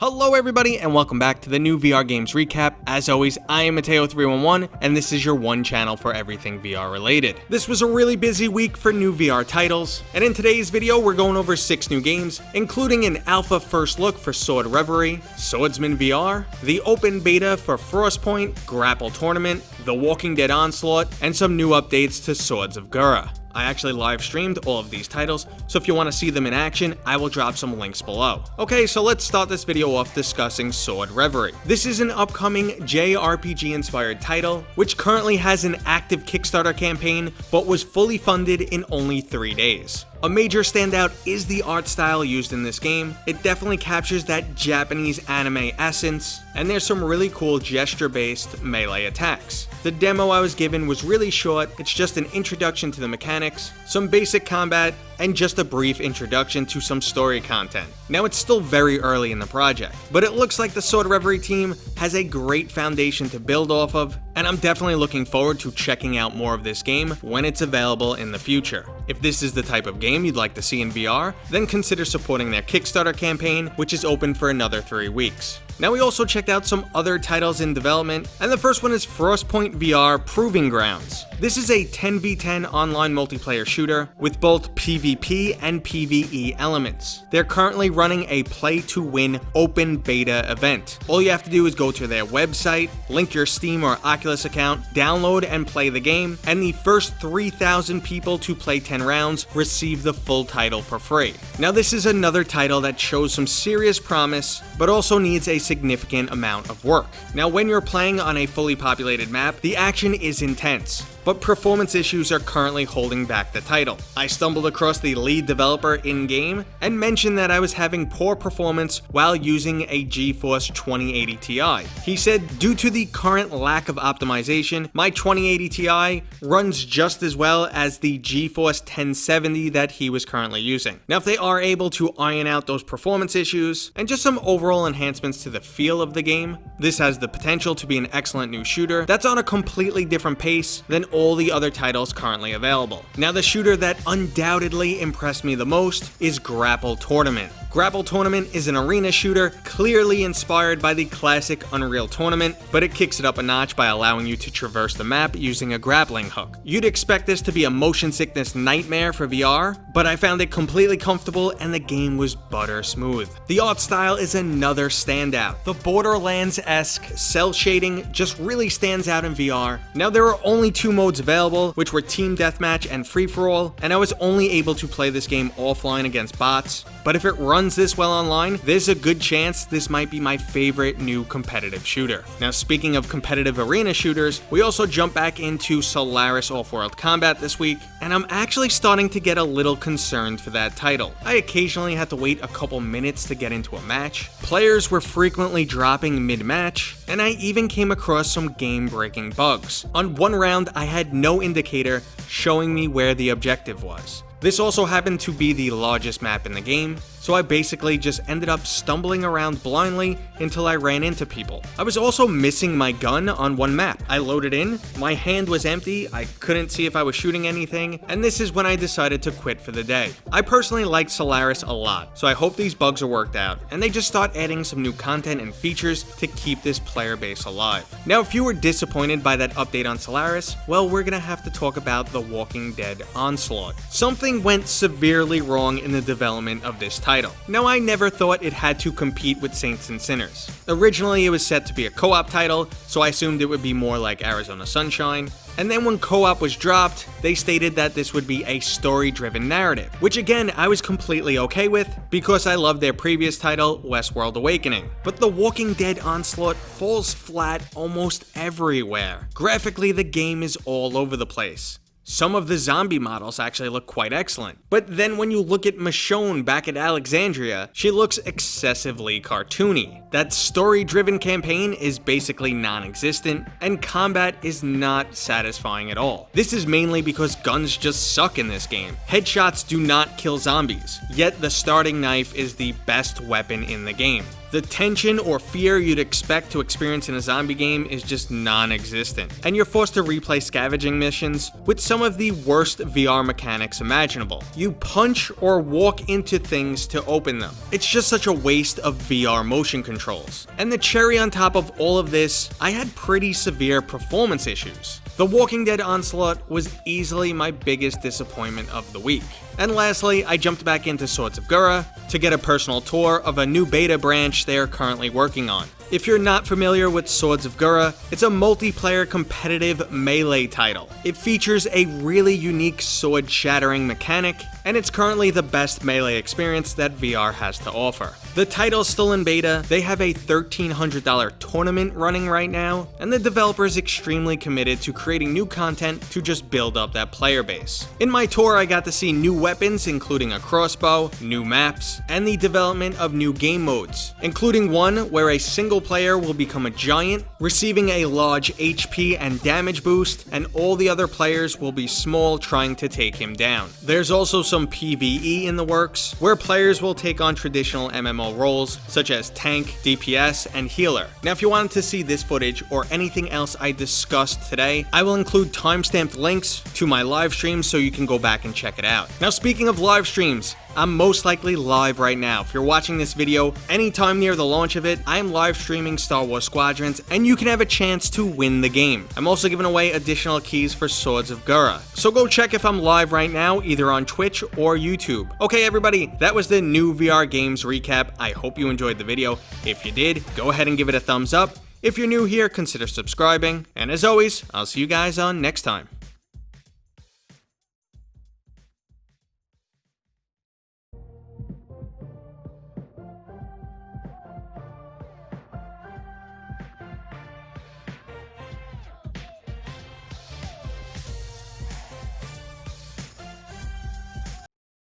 Hello everybody and welcome back to the new VR Games Recap. As always, I am Mateo311 and this is your one channel for everything VR related. This was a really busy week for new VR titles, and in today's video we're going over 6 new games, including an alpha first look for Sword Reverie, Swordsman VR, the open beta for Frostpoint, Grapple Tournament, the Walking Dead Onslaught, and some new updates to Swords of Gurrah. I actually live streamed all of these titles, so if you want to see them in action, I will drop some links below. Okay, so let's start this video off discussing Sword Reverie. This is an upcoming JRPG inspired title, which currently has an active Kickstarter campaign, but was fully funded in only 3 days. A major standout is the art style used in this game. It definitely captures that Japanese anime essence, and there's some really cool gesture-based melee attacks. The demo I was given was really short, it's just an introduction to the mechanics, some basic combat, and just a brief introduction to some story content. Now it's still very early in the project, but it looks like the Sword Reverie team has a great foundation to build off of, and I'm definitely looking forward to checking out more of this game when it's available in the future. If this is the type of game you'd like to see in VR, then consider supporting their Kickstarter campaign, which is open for another 3 weeks. Now we also checked out some other titles in development, and the first one is Frostpoint VR Proving Grounds. This is a 10v10 online multiplayer shooter with both PvP and PvE elements. They're currently running a play to win open beta event. All you have to do is go to their website, link your Steam or Oculus account, download and play the game, and the first 3,000 people to play 10 rounds receive the full title for free. Now this is another title that shows some serious promise, but also needs a significant amount of work. Now when you're playing on a fully populated map, the action is intense, but performance issues are currently holding back the title. I stumbled across the lead developer in-game and mentioned that I was having poor performance while using a GeForce 2080 Ti. He said, due to the current lack of optimization, my 2080 Ti runs just as well as the GeForce 1070 that he was currently using. Now if they are able to iron out those performance issues and just some overall enhancements to the feel of the game, this has the potential to be an excellent new shooter that's on a completely different pace than all the other titles currently available. Now the shooter that undoubtedly impressed me the most is Grapple Tournament. Grapple Tournament is an arena shooter clearly inspired by the classic Unreal Tournament, but it kicks it up a notch by allowing you to traverse the map using a grappling hook. You'd expect this to be a motion sickness nightmare for VR, but I found it completely comfortable and the game was butter smooth. The art style is another standout. The Borderlands-esque cell shading just really stands out in VR. Now there are only 2 modes available, which were Team Deathmatch and Free-for-All, and I was only able to play this game offline against bots, but if it runs this well online, there's a good chance this might be my favorite new competitive shooter. Now speaking of competitive arena shooters, we also jump back into Solaris Off-World Combat this week, and I'm actually starting to get a little concerned for that title. I occasionally had to wait a couple minutes to get into a match, players were frequently dropping mid-match, and I even came across some game-breaking bugs. On one round, I had no indicator showing me where the objective was. This also happened to be the largest map in the game, so I basically just ended up stumbling around blindly until I ran into people. I was also missing my gun on one map. I loaded in, my hand was empty, I couldn't see if I was shooting anything, and this is when I decided to quit for the day. I personally liked Solaris a lot, so I hope these bugs are worked out, and they just start adding some new content and features to keep this player base alive. Now if you were disappointed by that update on Solaris, well we're gonna have to talk about the Walking Dead Onslaught. Something went severely wrong in the development of this title. Now I never thought it had to compete with Saints and Sinners. Originally it was set to be a co-op title, so I assumed it would be more like Arizona Sunshine, and then when co-op was dropped, they stated that this would be a story-driven narrative, which again I was completely okay with because I loved their previous title, Westworld Awakening. But the Walking Dead Onslaught falls flat almost everywhere. Graphically the game is all over the place. Some of the zombie models actually look quite excellent, but then when you look at Michonne back at Alexandria, she looks excessively cartoony. That story-driven campaign is basically non-existent, and combat is not satisfying at all. This is mainly because guns just suck in this game. Headshots do not kill zombies, yet the starting knife is the best weapon in the game. The tension or fear you'd expect to experience in a zombie game is just non-existent, and you're forced to replay scavenging missions with some of the worst VR mechanics imaginable. You punch or walk into things to open them. It's just such a waste of VR motion controls. And the cherry on top of all of this, I had pretty severe performance issues. The Walking Dead Onslaught was easily my biggest disappointment of the week. And lastly, I jumped back into Swords of Gurrah to get a personal tour of a new beta branch they are currently working on. If you're not familiar with Swords of Gurrah, it's a multiplayer competitive melee title. It features a really unique sword-shattering mechanic, and it's currently the best melee experience that VR has to offer. The title's still in beta, they have a $1,300 tournament running right now, and the developer is extremely committed to creating new content to just build up that player base. In my tour, I got to see new weapons, including a crossbow, new maps, and the development of new game modes, including one where a single player will become a giant, receiving a large HP and damage boost, and all the other players will be small, trying to take him down. There's also some PvE in the works, where players will take on traditional MMO roles, such as tank, DPS, and healer. Now, if you wanted to see this footage or anything else I discussed today, I will include timestamped links to my live streams so you can go back and check it out. Now, speaking of live streams, I'm most likely live right now. If you're watching this video anytime near the launch of it, I'm live streaming Star Wars Squadrons, and you can have a chance to win the game. I'm also giving away additional keys for Swords of Gurrah. So go check if I'm live right now, either on Twitch or YouTube. Okay, everybody, that was the new VR games recap. I hope you enjoyed the video. If you did, go ahead and give it a thumbs up. If you're new here, consider subscribing. And as always, I'll see you guys on next time.